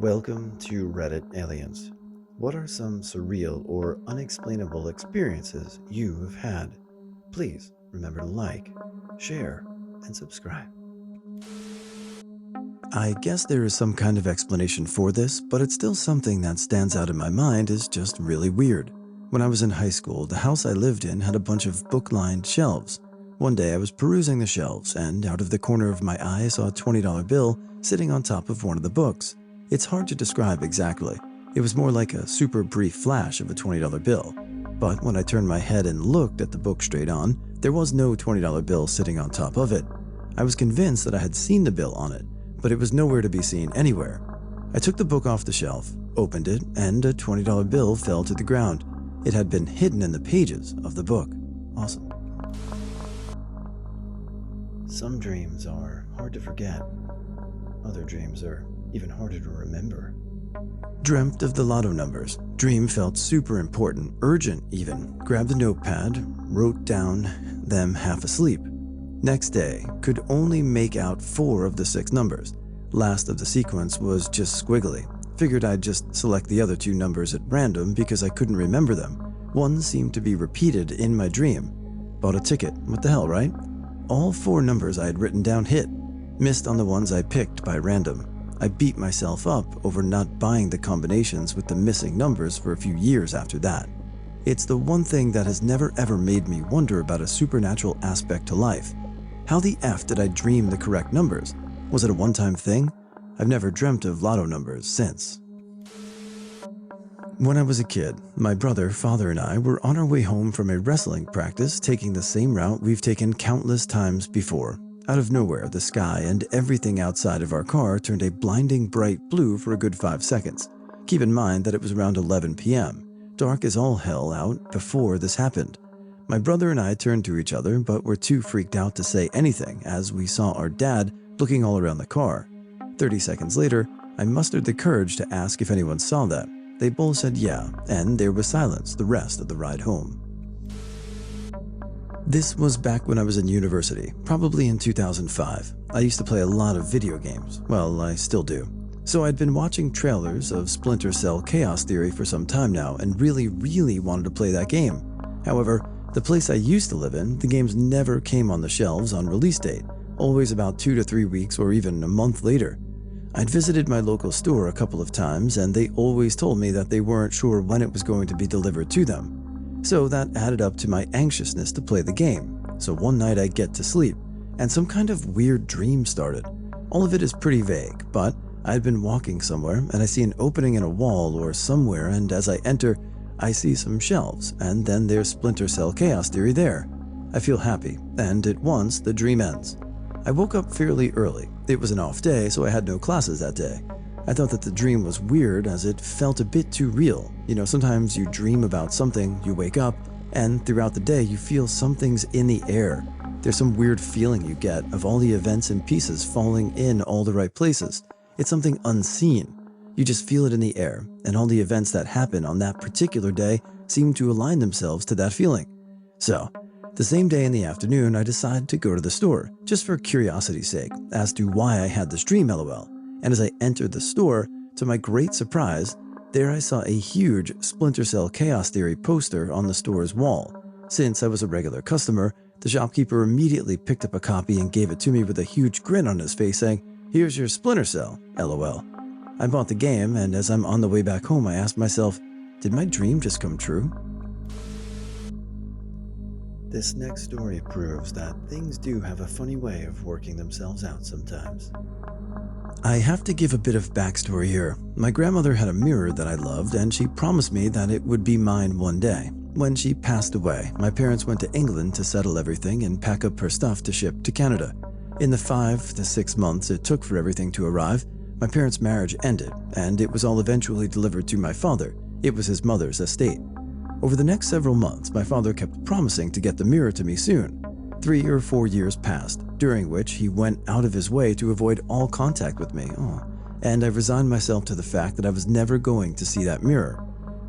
Welcome to Reddit Aliens. What are some surreal or unexplainable experiences you have had? Please remember to like, share, and subscribe. I guess there is some kind of explanation for this, but it's still something that stands out in my mind as just really weird. When I was in high school, the house I lived in had a bunch of book-lined shelves. One day I was perusing the shelves, and out of the corner of my eye I saw a $20 bill sitting on top of one of the books. It's hard to describe exactly. It was more like a super brief flash of a $20 bill. But when I turned my head and looked at the book straight on, there was no $20 bill sitting on top of it. I was convinced that I had seen the bill on it, but it was nowhere to be seen anywhere. I took the book off the shelf, opened it, and a $20 bill fell to the ground. It had been hidden in the pages of the book. Awesome. Some dreams are hard to forget. Other dreams are even harder to remember. Dreamt of the lotto numbers. Dream felt super important, urgent even. Grabbed a notepad, wrote down them half asleep. Next day, could only make out 4 of the 6 numbers. Last of the sequence was just squiggly. Figured I'd just select the other 2 numbers at random because I couldn't remember them. One seemed to be repeated in my dream. Bought a ticket. What the hell, right? All 4 numbers I had written down hit. Missed on the ones I picked by random. I beat myself up over not buying the combinations with the missing numbers for a few years after that. It's the one thing that has never ever made me wonder about a supernatural aspect to life. How the F did I dream the correct numbers? Was it a one-time thing? I've never dreamt of lotto numbers since. When I was a kid, my brother, father, and I were on our way home from a wrestling practice, taking the same route we've taken countless times before. Out of nowhere, the sky and everything outside of our car turned a blinding bright blue for a good 5 seconds. Keep in mind that it was around 11 p.m. Dark as all hell out before this happened. My brother and I turned to each other, but were too freaked out to say anything as we saw our dad looking all around the car. 30 seconds later, I mustered the courage to ask if anyone saw that. They both said yeah, and there was silence the rest of the ride home. This was back when I was in university, probably in 2005. I used to play a lot of video games. Well, I still do. So I'd been watching trailers of Splinter Cell Chaos Theory for some time now and really wanted to play that game. However, the place I used to live in, the games never came on the shelves on release date, always about 2 to 3 weeks or even a month later. I'd visited my local store a couple of times and they always told me that they weren't sure when it was going to be delivered to them. So that added up to my anxiousness to play the game. So one night I get to sleep, and some kind of weird dream started. All of it is pretty vague, but I'd been walking somewhere, and I see an opening in a wall or somewhere, and as I enter, I see some shelves, and then there's Splinter Cell Chaos Theory there. I feel happy, and at once the dream ends. I woke up fairly early. It was an off day, so I had no classes that day. I thought that the dream was weird as it felt a bit too real. You know, sometimes you dream about something, you wake up, and throughout the day you feel something's in the air. There's some weird feeling you get of all the events and pieces falling in all the right places. It's something unseen. You just feel it in the air, and all the events that happen on that particular day seem to align themselves to that feeling. So, the same day in the afternoon, I decided to go to the store, just for curiosity's sake, as to why I had this dream LOL. And as I entered the store, to my great surprise, there I saw a huge Splinter Cell Chaos Theory poster on the store's wall. Since I was a regular customer, the shopkeeper immediately picked up a copy and gave it to me with a huge grin on his face saying, "Here's your Splinter Cell, LOL." I bought the game, and as I'm on the way back home, I asked myself, did my dream just come true? This next story proves that things do have a funny way of working themselves out sometimes. I have to give a bit of backstory here. My grandmother had a mirror that I loved, and she promised me that it would be mine one day. When she passed away, my parents went to England to settle everything and pack up her stuff to ship to Canada. In the 5 to 6 months it took for everything to arrive, my parents' marriage ended, and it was all eventually delivered to my father. It was his mother's estate. Over the next several months, my father kept promising to get the mirror to me soon. 3 or 4 years passed, during which he went out of his way to avoid all contact with me. And I resigned myself to the fact that I was never going to see that mirror.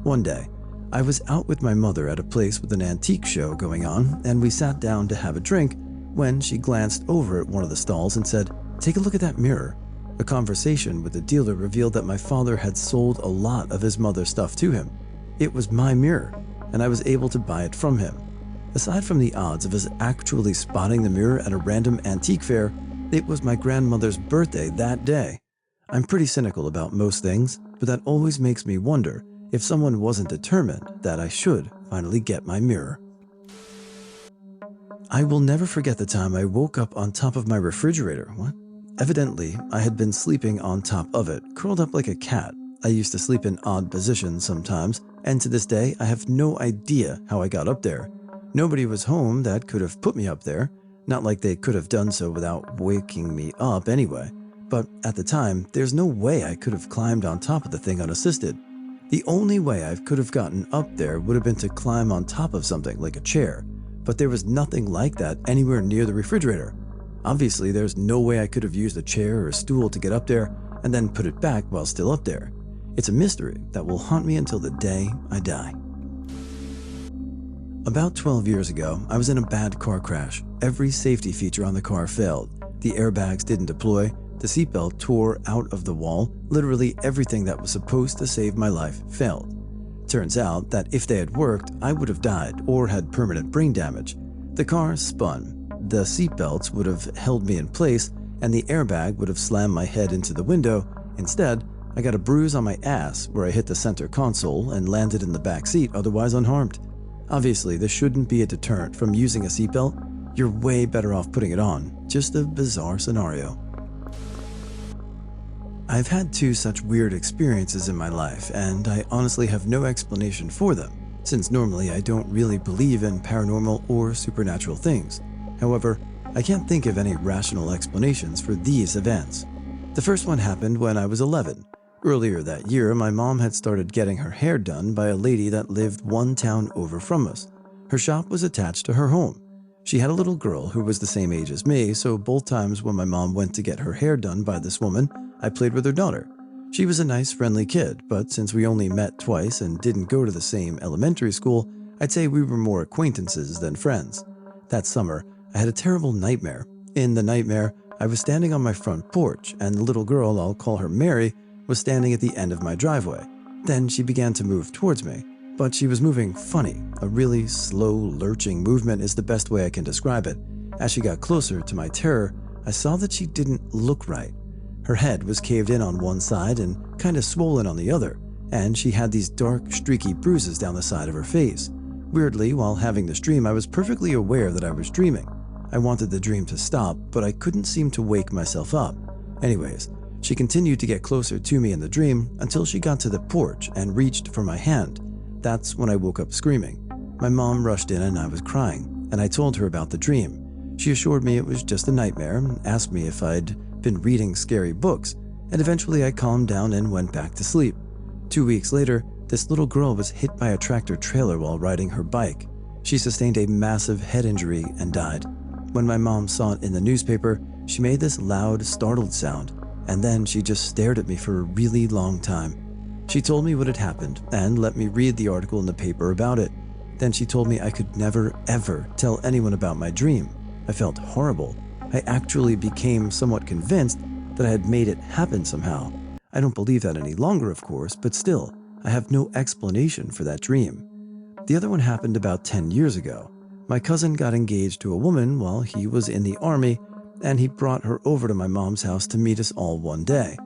One day, I was out with my mother at a place with an antique show going on, and we sat down to have a drink when she glanced over at one of the stalls and said, "Take a look at that mirror." A conversation with the dealer revealed that my father had sold a lot of his mother's stuff to him. It was my mirror, and I was able to buy it from him. Aside from the odds of us actually spotting the mirror at a random antique fair, it was my grandmother's birthday that day. I'm pretty cynical about most things, but that always makes me wonder if someone wasn't determined that I should finally get my mirror. I will never forget the time I woke up on top of my refrigerator. What? Evidently, I had been sleeping on top of it, curled up like a cat. I used to sleep in odd positions sometimes, and to this day, I have no idea how I got up there. Nobody was home that could have put me up there, not like they could have done so without waking me up anyway. But at the time, there's no way I could have climbed on top of the thing unassisted. The only way I could have gotten up there would have been to climb on top of something like a chair, but there was nothing like that anywhere near the refrigerator. Obviously, there's no way I could have used a chair or a stool to get up there and then put it back while still up there. It's a mystery that will haunt me until the day I die. About 12 years ago, I was in a bad car crash. Every safety feature on the car failed. The airbags didn't deploy, the seatbelt tore out of the wall. Literally everything that was supposed to save my life failed. Turns out that if they had worked, I would have died or had permanent brain damage. The car spun. The seatbelts would have held me in place, and the airbag would have slammed my head into the window. Instead, I got a bruise on my ass where I hit the center console and landed in the back seat, otherwise unharmed. Obviously, this shouldn't be a deterrent from using a seatbelt. You're way better off putting it on. Just a bizarre scenario. I've had two such weird experiences in my life, and I honestly have no explanation for them, since normally I don't really believe in paranormal or supernatural things. However, I can't think of any rational explanations for these events. The first one happened when I was 11. Earlier that year, my mom had started getting her hair done by a lady that lived one town over from us. Her shop was attached to her home. She had a little girl who was the same age as me, so both times when my mom went to get her hair done by this woman, I played with her daughter. She was a nice, friendly kid, but since we only met twice and didn't go to the same elementary school, I'd say we were more acquaintances than friends. That summer, I had a terrible nightmare. In the nightmare, I was standing on my front porch, and the little girl, I'll call her Mary, was standing at the end of my driveway. Then she began to move towards me, but she was moving funny. A really slow, lurching movement is the best way I can describe it. As she got closer, to my terror, I saw that she didn't look right. Her head was caved in on one side and kind of swollen on the other, and she had these dark, streaky bruises down the side of her face. Weirdly, while having this dream, I was perfectly aware that I was dreaming. I wanted the dream to stop, but I couldn't seem to wake myself up. Anyways, she continued to get closer to me in the dream until she got to the porch and reached for my hand. That's when I woke up screaming. My mom rushed in and I was crying, and I told her about the dream. She assured me it was just a nightmare and asked me if I'd been reading scary books, and eventually I calmed down and went back to sleep. 2 weeks later, this little girl was hit by a tractor trailer while riding her bike. She sustained a massive head injury and died. When my mom saw it in the newspaper, she made this loud, startled sound, and then she just stared at me for a really long time. She told me what had happened and let me read the article in the paper about it. Then she told me I could never, ever tell anyone about my dream. I felt horrible. I actually became somewhat convinced that I had made it happen somehow. I don't believe that any longer, of course, but still, I have no explanation for that dream. The other one happened about 10 years ago. My cousin got engaged to a woman while he was in the army, and he brought her over to my mom's house to meet us all one day.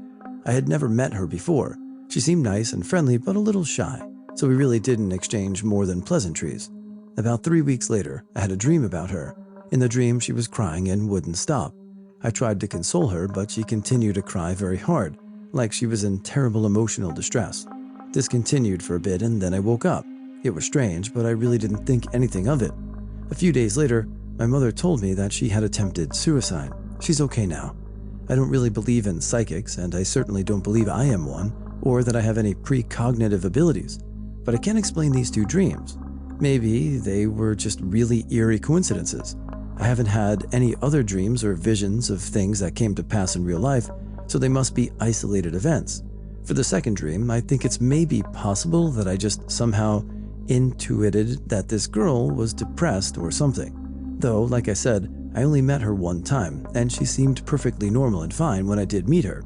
I had never met her before. She seemed nice and friendly, but a little shy, so we really didn't exchange more than pleasantries. About 3 weeks later, I had a dream about her. In the dream, she was crying and wouldn't stop. I tried to console her, but she continued to cry very hard, like she was in terrible emotional distress. This continued for a bit, and then I woke up. It was strange, but I really didn't think anything of it. A few days later, my mother told me that she had attempted suicide. She's okay now. I don't really believe in psychics, and I certainly don't believe I am one, or that I have any precognitive abilities. But I can't explain these two dreams. Maybe they were just really eerie coincidences. I haven't had any other dreams or visions of things that came to pass in real life, so they must be isolated events. For the second dream, I think it's maybe possible that I just somehow intuited that this girl was depressed or something. Though, like I said, I only met her one time, and she seemed perfectly normal and fine when I did meet her.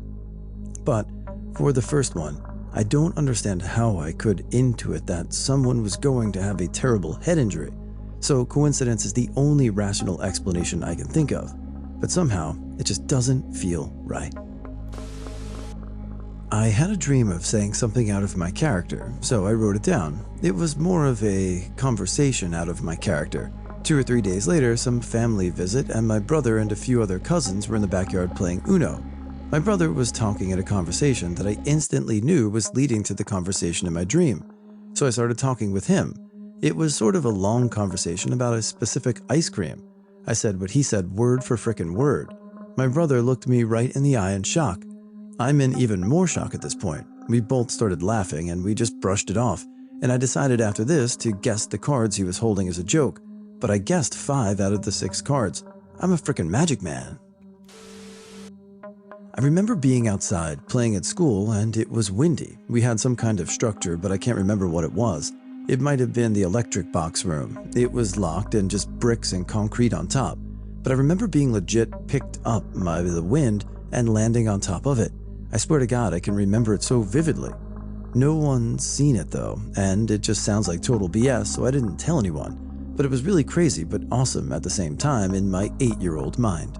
But for the first one, I don't understand how I could intuit that someone was going to have a terrible head injury, so coincidence is the only rational explanation I can think of, but somehow it just doesn't feel right. I had a dream of saying something out of my character, so I wrote it down. It was more of a conversation out of my character. 2 or 3 days later, some family visit and my brother and a few other cousins were in the backyard playing Uno. My brother was talking in a conversation that I instantly knew was leading to the conversation in my dream, so I started talking with him. It was sort of a long conversation about a specific ice cream. I said what he said word for frickin' word. My brother looked me right in the eye in shock. I'm in even more shock at this point. We both started laughing and we just brushed it off, and I decided after this to guess the cards he was holding as a joke, but I guessed 5 out of the 6 cards. I'm a frickin' magic man. I remember being outside, playing at school, and it was windy. We had some kind of structure, but I can't remember what it was. It might have been the electric box room. It was locked and just bricks and concrete on top. But I remember being legit picked up by the wind and landing on top of it. I swear to God, I can remember it so vividly. No one's seen it though, and it just sounds like total BS, so I didn't tell anyone. But it was really crazy but awesome at the same time in my 8-year-old mind.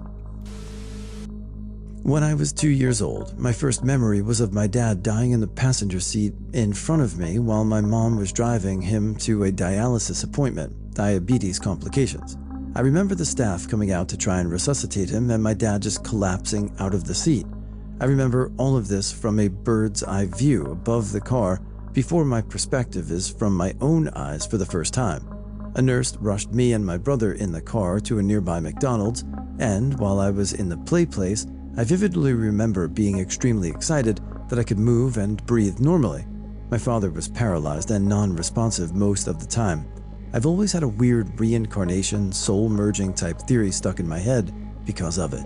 When I was 2 years old, my first memory was of my dad dying in the passenger seat in front of me while my mom was driving him to a dialysis appointment, diabetes complications. I remember the staff coming out to try and resuscitate him and my dad just collapsing out of the seat. I remember all of this from a bird's eye view above the car before my perspective is from my own eyes for the first time. A nurse rushed me and my brother in the car to a nearby McDonald's, and while I was in the play place, I vividly remember being extremely excited that I could move and breathe normally. My father was paralyzed and non-responsive most of the time. I've always had a weird reincarnation, soul-merging type theory stuck in my head because of it.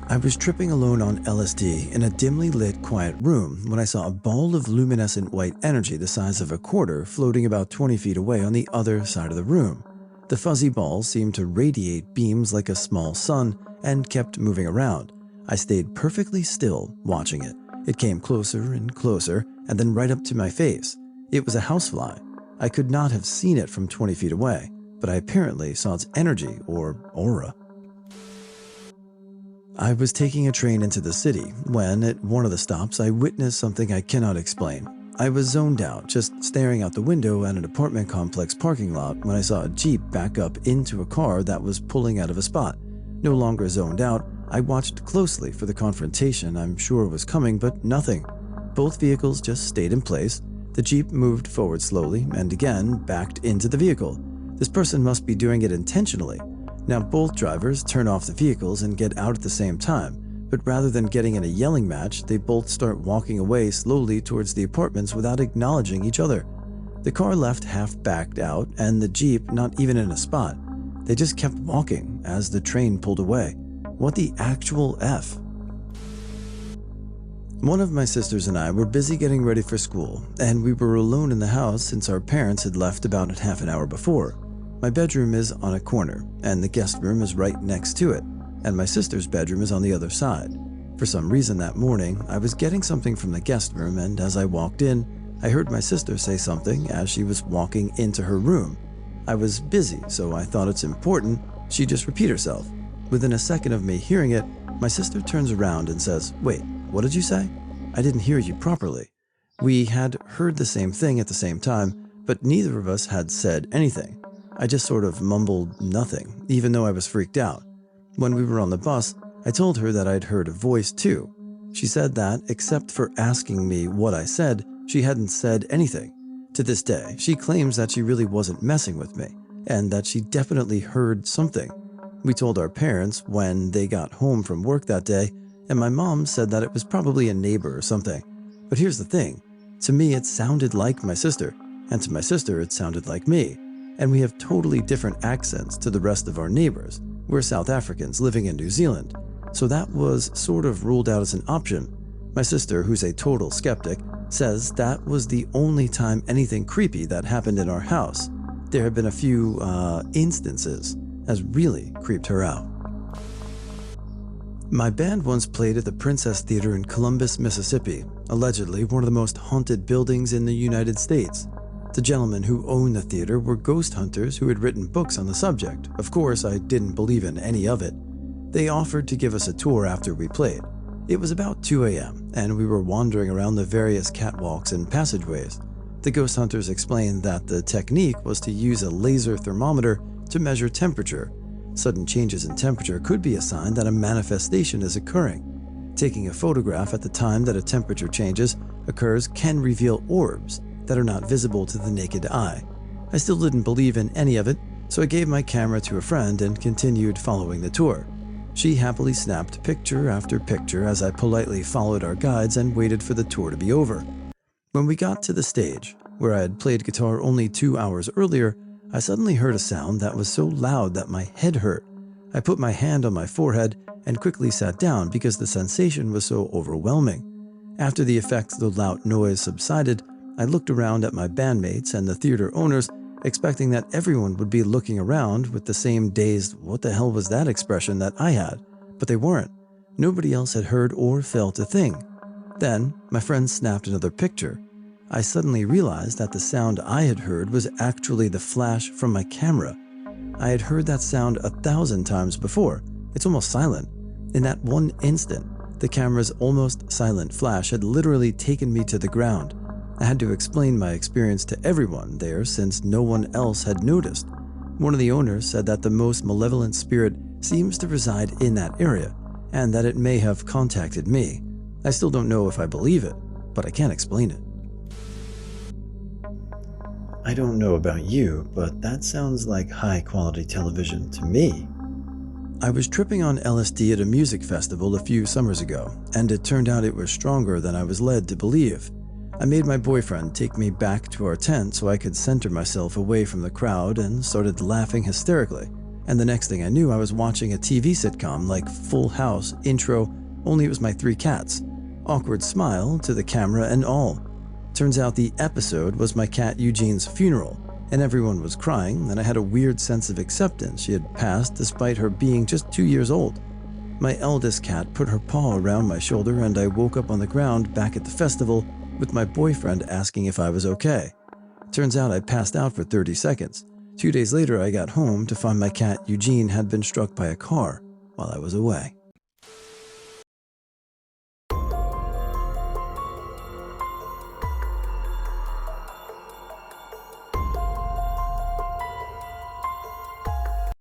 I was tripping alone on LSD in a dimly lit, quiet room when I saw a ball of luminescent white energy the size of a quarter floating about 20 feet away on the other side of the room. The fuzzy ball seemed to radiate beams like a small sun and kept moving around. I stayed perfectly still, watching it. It came closer and closer, and then right up to my face. It was a housefly. I could not have seen it from 20 feet away, but I apparently saw its energy, or aura. I was taking a train into the city when, at one of the stops, I witnessed something I cannot explain. I was zoned out, just staring out the window at an apartment complex parking lot when I saw a Jeep back up into a car that was pulling out of a spot. No longer zoned out, I watched closely for the confrontation I'm sure was coming, but nothing. Both vehicles just stayed in place. The Jeep moved forward slowly and again backed into the vehicle. This person must be doing it intentionally. Now both drivers turn off the vehicles and get out at the same time, but rather than getting in a yelling match, they both start walking away slowly towards the apartments without acknowledging each other. The car left half backed out and the Jeep not even in a spot. They just kept walking as the train pulled away. What the actual F? One of my sisters and I were busy getting ready for school, and we were alone in the house since our parents had left about half an hour before. My bedroom is on a corner, and the guest room is right next to it, and my sister's bedroom is on the other side. For some reason that morning, I was getting something from the guest room, and as I walked in, I heard my sister say something as she was walking into her room. I was busy, so I thought it's important she just repeat herself. Within a second of me hearing it, my sister turns around and says, "Wait, what did you say? I didn't hear you properly." We had heard the same thing at the same time, but neither of us had said anything. I just sort of mumbled nothing, even though I was freaked out. When we were on the bus, I told her that I'd heard a voice too. She said that, except for asking me what I said, she hadn't said anything. To this day, she claims that she really wasn't messing with me, and that she definitely heard something. We told our parents when they got home from work that day, and my mom said that it was probably a neighbor or something. But here's the thing. To me, it sounded like my sister, and to my sister, it sounded like me. And we have totally different accents to the rest of our neighbors. We're South Africans living in New Zealand, so that was sort of ruled out as an option. My sister, who's a total skeptic, says that was the only time anything creepy that happened in our house. There have been a few instances, has really creeped her out. My band once played at the Princess Theater in Columbus, Mississippi, allegedly one of the most haunted buildings in the United States. The gentlemen who owned the theater were ghost hunters who had written books on the subject. Of course, I didn't believe in any of it. They offered to give us a tour after we played. It was about 2 a.m., and we were wandering around the various catwalks and passageways. The ghost hunters explained that the technique was to use a laser thermometer to measure temperature. Sudden changes in temperature could be a sign that a manifestation is occurring. Taking a photograph at the time that a temperature changes occurs can reveal orbs that are not visible to the naked eye. I still didn't believe in any of it, so I gave my camera to a friend and continued following the tour. She happily snapped picture after picture as I politely followed our guides and waited for the tour to be over. When we got to the stage, where I had played guitar only 2 hours earlier, I suddenly heard a sound that was so loud that my head hurt. I put my hand on my forehead and quickly sat down because the sensation was so overwhelming. After the effects of the loud noise subsided, I looked around at my bandmates and the theater owners, expecting that everyone would be looking around with the same dazed "what the hell was that" expression that I had, but they weren't. Nobody else had heard or felt a thing. Then, my friend snapped another picture. I suddenly realized that the sound I had heard was actually the flash from my camera. I had heard that sound 1,000 times before. It's almost silent. In that one instant, the camera's almost silent flash had literally taken me to the ground. I had to explain my experience to everyone there since no one else had noticed. One of the owners said that the most malevolent spirit seems to reside in that area, and that it may have contacted me. I still don't know if I believe it, but I can't explain it. I don't know about you, but that sounds like high-quality television to me. I was tripping on LSD at a music festival a few summers ago, and it turned out it was stronger than I was led to believe. I made my boyfriend take me back to our tent so I could center myself away from the crowd and started laughing hysterically. And the next thing I knew, I was watching a TV sitcom like Full House intro, only it was my 3 cats. Awkward smile to the camera and all. Turns out the episode was my cat Eugene's funeral, and everyone was crying, and I had a weird sense of acceptance she had passed despite her being just 2 years old. My eldest cat put her paw around my shoulder, and I woke up on the ground back at the festival with my boyfriend asking if I was okay. Turns out I passed out for 30 seconds. 2 days later, I got home to find my cat Eugene had been struck by a car while I was away.